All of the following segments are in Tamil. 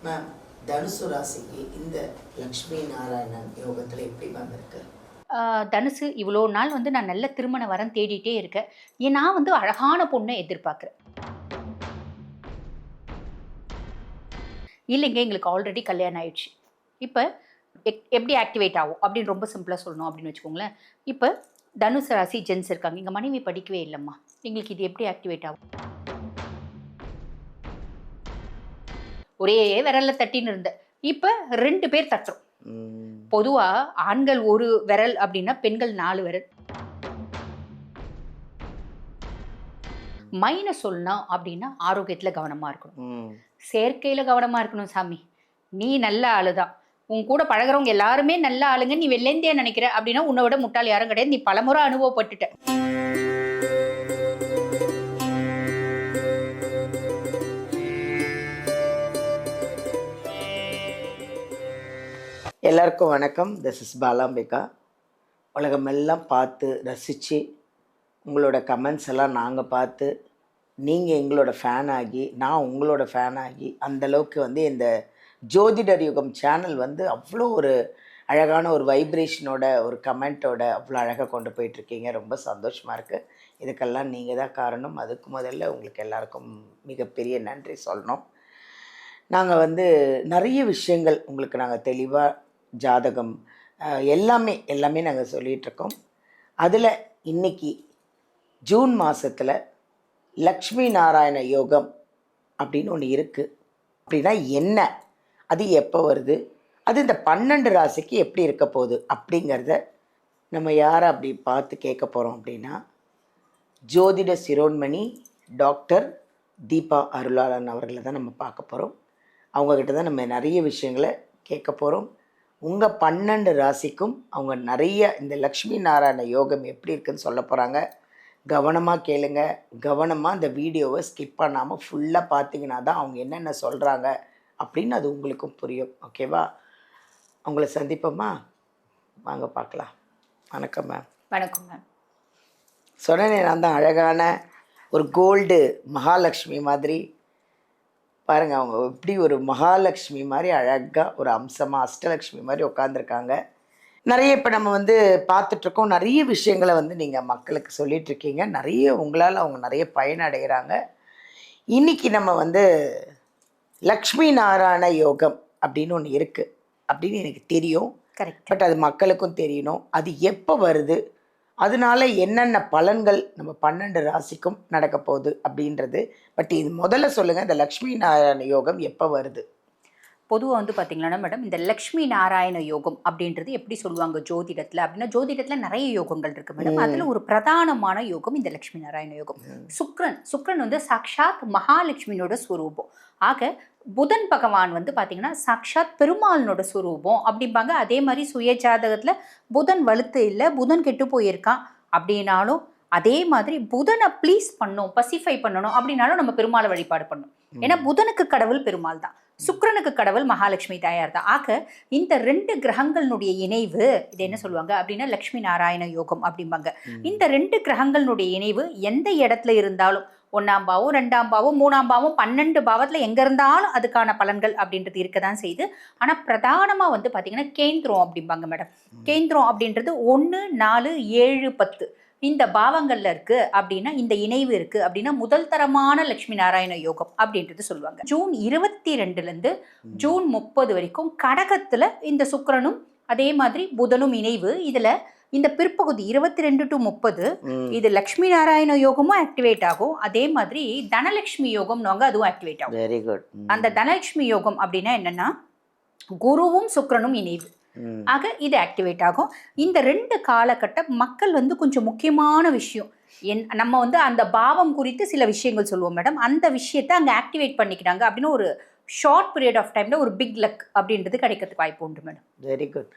மேம், தனுசு ராசிக்கு இந்த லக்ஷ்மி நாராயணன் யோகத்தில் எப்படி மேம் இருக்கு? தனுசு இவ்வளோ நாள் வந்து நான் நல்ல திருமண வரன் தேடிட்டே இருக்கேன். நான் வந்து அழகான பொண்ணை எதிர்பார்க்குறேன். இல்லைங்க, எங்களுக்கு ஆல்ரெடி கல்யாணம் ஆயிடுச்சு. இப்போ எப்படி ஆக்டிவேட் ஆகும் அப்படின்னு ரொம்ப சிம்பிளாக சொல்லணும் அப்படின்னு வச்சுக்கோங்களேன். இப்போ தனுசு ராசி ஜென்ஸ் இருக்காங்க. எங்கள் மனைவி படிக்கவே இல்லைம்மா, எங்களுக்கு இது எப்படி ஆக்டிவேட் ஆகும்? ஒரே விரல்ல தட்டின்னு இருந்தேன். இப்போ 2 பேர் தட்டுறோம். பொதுவா ஆண்கள் ஒரு விரல் அப்படின்னா பெண்கள் 4 விரல். மைனஸ் சொல்லணும் அப்படின்னா ஆரோக்கியத்துல கவனமா இருக்கணும், செயற்கையில கவனமா இருக்கணும். சாமி, நீ நல்ல ஆளுதான், உன் கூட பழகிறவங்க எல்லாருமே நல்ல ஆளுங்க, நீ வெள்ளேந்தியா நினைக்கிற அப்படின்னா உன்னை விட முட்டாள் யாரும் கிடையாது. நீ பலமுறை அனுபவப்பட்டுட்ட. எல்லாருக்கும் வணக்கம். This is Balambika. உலகமெல்லாம் பார்த்து ரசித்து உங்களோட கமெண்ட்ஸ் எல்லாம் நாங்கள் பார்த்து நீங்கள் எங்களோட ஃபேன் ஆகி நான் உங்களோட ஃபேன் ஆகி அந்தளவுக்கு வந்து இந்த ஜோதிடர் யுகம் சேனல் வந்து அவ்வளோ ஒரு அழகான ஒரு வைப்ரேஷனோட ஒரு கமெண்ட்டோட அவ்வளோ அழகாக கொண்டு போயிட்டுருக்கீங்க. ரொம்ப சந்தோஷமாக இருக்குது. இதுக்கெல்லாம் நீங்கள் தான் காரணம். அதுக்கு முதல்ல உங்களுக்கு எல்லாருக்கும் மிகப்பெரிய நன்றி சொல்லணும். நாங்கள் வந்து நிறைய விஷயங்கள் உங்களுக்கு நாங்கள் தெளிவாக ஜாதகம் எல்லாமே நாங்கள் சொல்லிகிட்ருக்கோம். அதில் இன்றைக்கி ஜூன் மாதத்தில் லக்ஷ்மி நாராயண யோகம் அப்படின்னு ஒன்று இருக்குது. அப்படின்னா என்ன, அது எப்போ வருது, அது இந்த 12 ராசிக்கு எப்படி இருக்க போகுது அப்படிங்கிறத நம்ம யாரை அப்படி பார்த்து கேட்க போகிறோம் அப்படின்னா, ஜோதிட சிரோன்மணி டாக்டர் தீபா அருளாளன் அவர்களை தான் நம்ம பார்க்க போகிறோம். அவங்கக்கிட்ட தான் நம்ம நிறைய விஷயங்களை கேட்க போகிறோம். உங்கள் 12 ராசிக்கும் அவங்க நிறைய இந்த லக்ஷ்மி நாராயண யோகம் எப்படி இருக்குதுன்னு சொல்ல போகிறாங்க. கவனமாக கேளுங்க. கவனமாக இந்த வீடியோவை ஸ்கிப் பண்ணாமல் ஃபுல்லாக பார்த்தீங்கன்னா தான் அவங்க என்னென்ன சொல்கிறாங்க அப்படின்னு அது உங்களுக்கும் புரியும். ஓகேவா? அவங்கள சந்திப்போமா? வாங்க பார்க்கலாம். வணக்கம் மேம். வணக்கம் மேம். சொன்னேனே, நான் தான் அழகான ஒரு கோல்டு மகாலட்சுமி மாதிரி. பாருங்கள், அவங்க எப்படி ஒரு மகாலட்சுமி மாதிரி அழகாக ஒரு அம்சமாக அஷ்டலக்ஷ்மி மாதிரி உட்காந்துருக்காங்க. நிறைய இப்போ நம்ம வந்து பார்த்துட்ருக்கோம். நிறைய விஷயங்களை வந்து நீங்கள் மக்களுக்கு சொல்லிகிட்ருக்கீங்க. நிறைய உங்களால் அவங்க நிறைய பயனடைகிறாங்க. இன்றைக்கி நம்ம வந்து லக்ஷ்மி நாராயண யோகம் அப்படின்னு ஒன்று இருக்குது அப்படின்னு எனக்கு தெரியும். கரெக்ட். பட் அது மக்களுக்கும் தெரியணும். அது எப்போ வருது, அதனால என்னென்ன பலன்கள் நம்ம 12 ராசிக்கும் நடக்க போகுது அப்படின்றது. பட் இது முதல்ல சொல்லுங்கள், இந்த லக்ஷ்மி நாராயண யோகம் எப்போ வருது? பொதுவாக வந்து பார்த்தீங்கன்னா மேடம், இந்த லக்ஷ்மி நாராயண யோகம் அப்படின்றது எப்படி சொல்லுவாங்க ஜோதிடத்தில் அப்படின்னா, ஜோதிடத்தில் நிறைய யோகங்கள் இருக்குது மேடம். அதில் ஒரு பிரதானமான யோகம் இந்த லக்ஷ்மி நாராயண யோகம். சுக்ரன் வந்து சாக்ஷாத் மகாலட்சுமியோட ஸ்வரூபம். ஆக புதன் பகவான் வந்து பார்த்தீங்கன்னா சாக்ஷாத் பெருமாளினோட ஸ்வரூபம் அப்படிம்பாங்க. அதே மாதிரி சுய ஜாதகத்தில் புதன் வலுத்து இல்லை, புதன் கெட்டு போயிருக்கான் அப்படின்னாலும், அதே மாதிரி புதனை ப்ளீஸ் பண்ணணும், பசிஃபை பண்ணணும் அப்படின்னாலும் நம்ம பெருமாளை வழிபாடு பண்ணணும். ஏன்னா புதனுக்கு கடவுள் பெருமாள் தான், சுக்கிரனுக்கு கடவுள் மகாலட்சுமி தாயார் தான். ஆக இந்த 2 கிரகங்களுடைய இணைவு இது என்ன சொல்லுவாங்க அப்படின்னா லக்ஷ்மி நாராயண யோகம் அப்படிம்பாங்க. இந்த 2 கிரகங்களுடைய இணைவு எந்த இடத்துல இருந்தாலும், 1ஆம் பாவம் 2ஆம் பாவம் 3ஆம் பாவம் 12 பாவத்தில் எங்கே இருந்தாலும் அதுக்கான பலன்கள் அப்படின்றது இருக்க தான் செய்யுது. ஆனால் பிரதானமாக வந்து பார்த்தீங்கன்னா கேந்திரம் அப்படிம்பாங்க மேடம். கேந்திரம் அப்படின்றது 1, 4, 7, 10 இந்த பாவங்கள்ல இருக்கு அப்படின்னா, இந்த இணைவு இருக்கு அப்படின்னா முதல் தரமான லட்சுமி நாராயண யோகம் அப்படின்றது சொல்லுவாங்க. ஜூன் 22 ஜூன் 30 வரைக்கும் கடகத்துல இந்த சுக்கிரனும் அதே மாதிரி புதனும் இணைவு. இதுல இந்த பிற்பகுதி 22 to 30 இது லட்சுமி நாராயண யோகமும் ஆக்டிவேட் ஆகும். அதே மாதிரி தனலட்சுமி யோகம்னுவாங்க, அதுவும் ஆக்டிவேட் ஆகும். Very good. அந்த தனலட்சுமி யோகம் அப்படின்னா என்னன்னா, குருவும் சுக்கிரனும் இணைவு. ஆக இது ஆக்டிவேட் ஆகும். இந்த 2 காலகட்டம் மக்கள் வந்து கொஞ்சம் முக்கியமான விஷயம் நம்ம வந்து அந்த பாவம் குறித்து சில விஷயங்கள் சொல்லுவோம் மேடம். அந்த விஷயத்தை அங்கே ஆக்டிவேட் பண்ணிக்கிறாங்க அப்படின்னு ஒரு ஷார்ட் பீரியட் ஆஃப் டைம்ல ஒரு பிக் லக் அப்படின்றது கிடைக்கிறதுக்கு வாய்ப்பு உண்டு மேடம். Very good.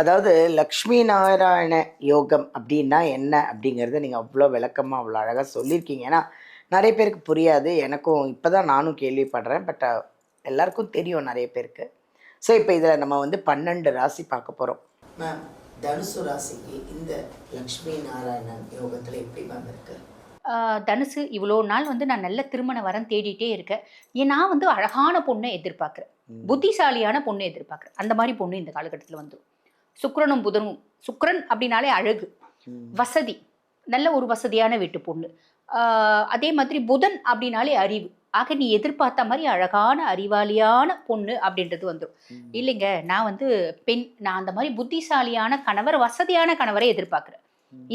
அதாவது லக்ஷ்மி நாராயண யோகம் அப்படின்னா என்ன அப்படிங்கிறத நீங்கள் அவ்வளோ விளக்கமாக அவ்வளோ அழகாக சொல்லியிருக்கீங்க. ஏன்னா நிறைய பேருக்கு புரியாது. எனக்கும் இப்போ தான் நானும் கேள்விப்படுறேன். பட் எல்லாருக்கும் தெரியும் நிறைய பேருக்கு. ஸோ இப்போ இதில் நம்ம வந்து 12 ராசி பார்க்க போகிறோம். மேம், தனுசு ராசிக்கு இந்த லக்ஷ்மி நாராயணன் யோகத்தில் எப்படி மேம் இருக்கு? தனுசு இவ்வளோ நாள் வந்து நான் நல்ல திருமண வரன் தேடிட்டே இருக்கேன். நான் வந்து அழகான பொண்ணை எதிர்பார்க்குறேன், புத்திசாலியான பொண்ணை எதிர்பார்க்குறேன். அந்த மாதிரி பொண்ணு இந்த காலகட்டத்தில் வந்துடும். சுக்கிரனும் புதனும், சுக்கிரன் அப்படின்னாலே அழகு, வசதி, நல்ல ஒரு வசதியான வீட்டு பொண்ணு. அதே மாதிரி புதன் அப்படின்னாலே அறிவு. ஆக நீ எதிர்பார்த்த மாதிரி அழகான அறிவாளியான பொண்ணு அப்படின்றது வந்துடும். இல்லைங்க, நான் வந்து நான் அந்த மாதிரி புத்திசாலியான கணவர், வசதியான கணவரை எதிர்பார்க்குறேன்.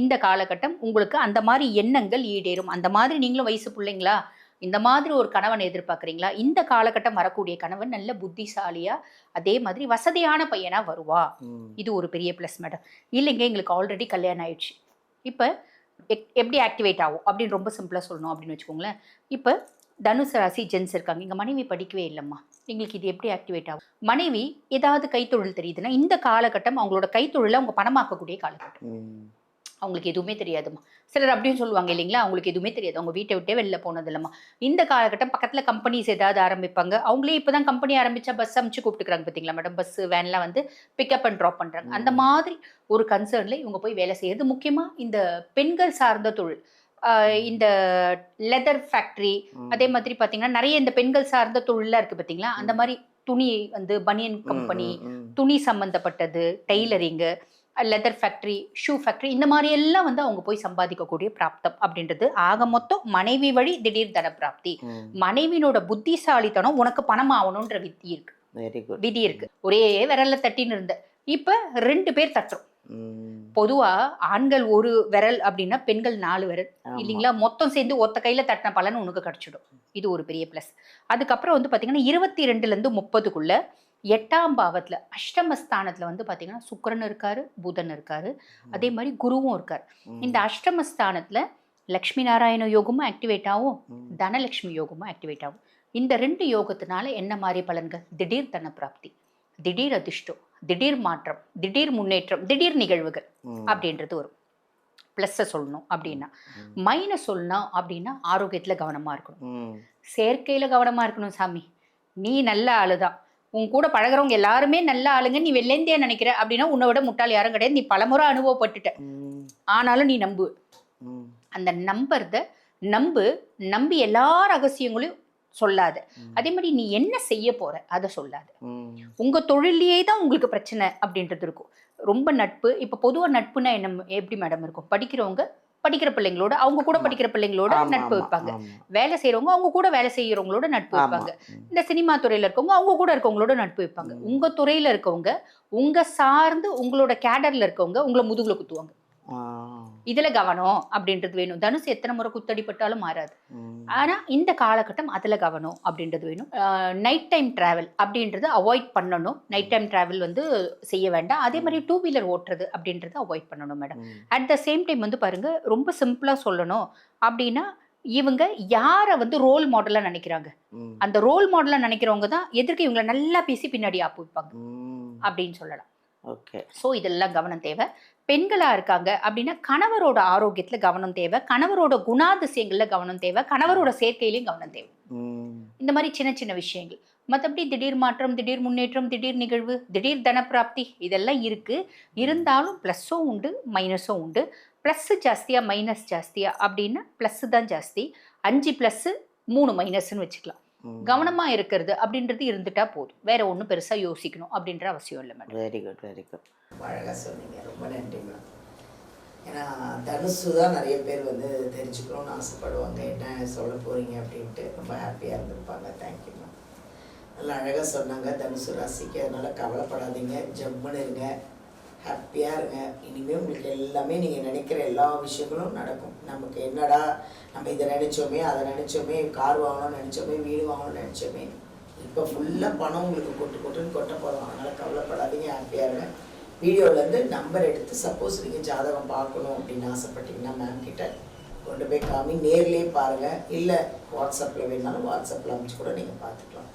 இந்த காலகட்டம் உங்களுக்கு அந்த மாதிரி எண்ணங்கள் ஈடேறும். அந்த மாதிரி நீங்களும் வயசு பிள்ளைங்களா இந்த மாதிரி ஒரு கணவனை எதிர்பார்க்குறீங்களா? இந்த காலகட்டம் வரக்கூடிய கணவன் நல்ல புத்திசாலியா, அதே மாதிரி வசதியான பையனா வருவா. இது ஒரு பெரிய ப்ளஸ் மேடம். இல்லைங்க, எங்களுக்கு ஆல்ரெடி கல்யாணம் ஆயிடுச்சு, இப்போ எப்படி ஆக்டிவேட் ஆகும் அப்படின்னு ரொம்ப சிம்பிளாக சொல்லணும் அப்படின்னு வச்சுக்கோங்களேன். இப்போ தனுசு ராசி ஜென்ஸ் இருக்காங்க, எங்கள் மனைவி படிக்கவே இல்லைம்மா, எங்களுக்கு இது எப்படி ஆக்டிவேட் ஆகும்? மனைவி ஏதாவது கைத்தொழில் தெரியுதுன்னா இந்த காலகட்டம் அவங்களோட கைத்தொழிலை அவங்க பணமாக்கக்கூடிய காலகட்டம். அவங்களுக்கு எதுவுமே தெரியாதுமா. சிலர் அப்படின்னு சொல்லுவாங்க இல்லைங்களா, அவங்களுக்கு எதுவுமே தெரியாது, அவங்க வீட்டை விட்டே வெளில போனது இல்லைம்மா. இந்த காலகட்டம் பக்கத்தில் கம்பெனிஸ் ஏதாவது ஆரம்பிப்பாங்க. அவங்களே இப்போ தான் கம்பெனி ஆரம்பித்தா பஸ் அமைச்சு கூப்பிட்டுக்கிறாங்க பார்த்தீங்களா மேடம், பஸ்ஸு வேன்லாம் வந்து பிக்கப் அண்ட் ட்ராப் பண்ணுறாங்க. அந்த மாதிரி ஒரு கன்சர்னில் இவங்க போய் வேலை செய்யறது. முக்கியமாக இந்த பெண்கள் சார்ந்த தொழில், இந்த லெதர் ஃபேக்ட்ரி, அதே மாதிரி பார்த்தீங்கன்னா நிறைய இந்த பெண்கள் சார்ந்த தொழிலாம் இருக்குது பார்த்தீங்களா, அந்த மாதிரி துணி வந்து பனியன் கம்பெனி, துணி சம்மந்தப்பட்டது, tailoring, leather factory, shoe factory, இந்த மாதிரி எல்லாம் வந்து அவங்க போய் சம்பாதிக்கக்கூடிய பிராப்தம் அப்படின்றது. ஆக மொத்தம் மனைவி வழி திடீர் தன பிராப்தி. மனைவினோட புத்திசாலித்தனம் உனக்கு பணம் ஆகணுன்ற விதி இருக்கு. ஒரே விரல்ல தட்டின்னு இருந்த இப்ப 2 பேர் தட்டுறோம். பொதுவா ஆண்கள் ஒரு விரல் அப்படின்னா பெண்கள் 4 விரல் இல்லைங்களா, மொத்தம் சேர்ந்து ஒத்த கையில தட்டின பலன் உனக்கு கிடைச்சிடும். இது ஒரு பெரிய பிளஸ். அதுக்கப்புறம் வந்து பாத்தீங்கன்னா 22லேருந்து 30க்குள்ள 8ஆம் பாவத்துல அஷ்டமஸ்தானத்துல வந்து பாத்தீங்கன்னா சுக்கிரன் இருக்காரு, புதன் இருக்காரு, அதே மாதிரி குருவும் இருக்காரு. இந்த அஷ்டமஸ்தானத்துல லக்ஷ்மி நாராயண யோகமும் ஆக்டிவேட் ஆகும், தனலட்சுமி யோகமும் ஆக்டிவேட் ஆகும். இந்த 2 யோகத்தினால என்ன மாதிரி பலன்கள்? திடீர் தன பிராப்தி, திடீர் அதிர்ஷ்டம், திடீர் மாற்றம், திடீர் முன்னேற்றம், திடீர் நிகழ்வுகள் அப்படின்றது வரும். ப்ளஸ்ஸை சொல்லணும் அப்படின்னா. மைனஸ் சொல்லணும் அப்படின்னா ஆரோக்கியத்துல கவனமா இருக்கணும், செயற்கையில கவனமா இருக்கணும். சாமி, நீ நல்ல ஆளுதான், உன் கூட பழகிறவங்க எல்லாருமே நல்ல ஆளுங்க, நீ வெள்ளேந்தியா நினைக்கிற அப்படின்னா உன்னை விட முட்டாள் யாரும் கிடையாது. நீ பலமுறை அனுபவப்பட்டுட்ட, ஆனாலும் நீ நம்பு. அந்த நம்பி எல்லா ரகசியங்களையும் சொல்லாத. அதே மாதிரி நீ என்ன செய்ய போற அதை சொல்லாத. உங்க தொழிலையே தான் உங்களுக்கு பிரச்சனை அப்படின்றது இருக்கும். ரொம்ப நட்பு, இப்ப பொதுவா நட்புனா என்ன, எப்படி மேடம் இருக்கும்? படிக்கிற பிள்ளைங்களோட, அவங்க கூட படிக்கிற பிள்ளைங்களோட நட்பு வைப்பாங்க. வேலை செய்யறவங்க அவங்க கூட வேலை செய்யறவங்களோட நட்பு வைப்பாங்க. இந்த சினிமா துறையில இருக்கவங்க அவங்க கூட இருக்கவங்களோட நட்பு வைப்பாங்க. உங்க துறையில இருக்கவங்க, உங்க சார்ந்து உங்களோட கேடர்ல இருக்கவங்க உங்களை முதுகுல குத்துவாங்க. இதுல கவனம் அப்படின்றது வேணும். தனுசு எத்தனை முறை குத்தடிப்பட்டாலும் மாறாது. ஆனா இந்த காலகட்டம் அதுல கவனம் அப்படின்றது வேணும். நைட் டைம் டிராவல் அப்படின்றது அவாய்ட் பண்ணணும். நைட் டைம் டிராவல் வந்து செய்ய வேண்டாம். அதே மாதிரி 2 வீலர் ஓட்டுறது அப்படின்றது அவாய்ட் பண்ணணும் madam. At the same time வந்து பாருங்க, ரொம்ப சிம்பிளா சொல்லணும் அப்படின்னா, இவங்க யாரை வந்து ரோல் மாடலா நினைக்கிறாங்க, அந்த ரோல் மாடலா நினைக்கிறவங்க தான் எதிர்க்க இவங்களை நல்லா பேசி பின்னாடி ஆப்பு வைப்பாங்க அப்படின்னு சொல்லலாம். ஓகே, ஸோ இதெல்லாம் கவனம் தேவை. பெண்களா இருக்காங்க அப்படின்னா கணவரோட ஆரோக்கியத்துல கவனம் தேவை, கணவரோட குணாதிசயங்கள்ல கவனம் தேவை, கணவரோட சேர்க்கையிலையும் கவனம் தேவை. இந்த மாதிரி சின்ன சின்ன விஷயங்கள். மற்றபடி திடீர் மாற்றம், திடீர் முன்னேற்றம், திடீர் நிகழ்வு, திடீர் தனப்பிராப்தி இதெல்லாம் இருக்கு. இருந்தாலும் ப்ளஸ்ஸும் உண்டு, மைனஸும் உண்டு. ப்ளஸ் ஜாஸ்தியா மைனஸ் ஜாஸ்தியா அப்படின்னா ப்ளஸ் தான் ஜாஸ்தி. 5 ப்ளஸ் 3 மைனஸ்ன்னு வச்சுக்கலாம். கவனமா இருக்கிறது அப்படின்றது இருந்துட்டா போதும், வேற ஒன்றும் பெருசா யோசிக்கணும் அப்படின்ற அவசியம் இல்லை madam. Very good, very good, அழகாக சொன்னீங்க, ரொம்ப நன்றி மேடம். ஏன்னா தனுசு தான் நிறைய பேர் வந்து தெரிஞ்சுக்கணும்னு ஆசைப்படுவாங்க, என்ன சொல்ல போறீங்க அப்படின்ட்டு. ரொம்ப ஹாப்பியாக இருந்திருப்பாங்க. தேங்க்யூ மேம், நல்லா அழகாக சொன்னாங்க தனுசு ராசிக்கு. அதனால் கவலைப்படாதீங்க, ஜம்முன்னு இருங்க, ஹாப்பியாக இருங்க. இனிமேல் உங்களுக்கு எல்லாமே நீங்கள் நினைக்கிற எல்லா விஷயங்களும் நடக்கும். நமக்கு என்னடா நம்ம இதை நினச்சோமே, அதை நினச்சோமே, கார் வாங்கணும்னு நினச்சோமே, வீடு வாங்கணும்னு நினச்சோமே, இப்போ ஃபுல்லாக பணம் உங்களுக்கு கொட்டுன்னு கொட்ட போகிறோம். அதனால் கவலைப்படாதீங்க, ஹாப்பியாக இருங்க. வீடியோவிலேருந்து நம்பர் எடுத்து சப்போஸ் நீங்கள் ஜாதகம் பார்க்கணும் அப்படின்னு ஆசைப்பட்டீங்கன்னா மேம் கிட்ட கொண்டு போய் காமி, நேர்லேயே பாருங்கள். இல்லை வாட்ஸ்அப்பில் வேணாலும் வாட்ஸ்அப்பில் அமைச்சு கூட நீங்கள் பார்த்துக்கலாம்.